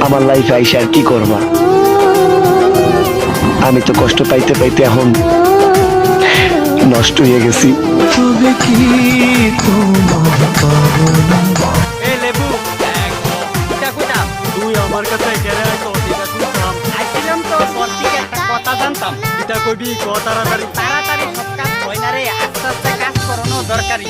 আমার লাইফে আইসা আর কি করবা? আমি তো কষ্ট পাইতে পাইতে এখন নষ্ট হয়ে গেছি। তবে কি তোমার পাবো না? এ লেবু এটা কইতাম তুই আমার কাছে গেরে আইতো এটা শুনতাম আইছিলাম তো তোর থেকে একটা কথা জানতাম এটা কইবি কত তাড়াতাড়ি তাড়াতাড়ি সব কাজ হয় না রে আস্তে আস্তে কাজ করানো দরকারি।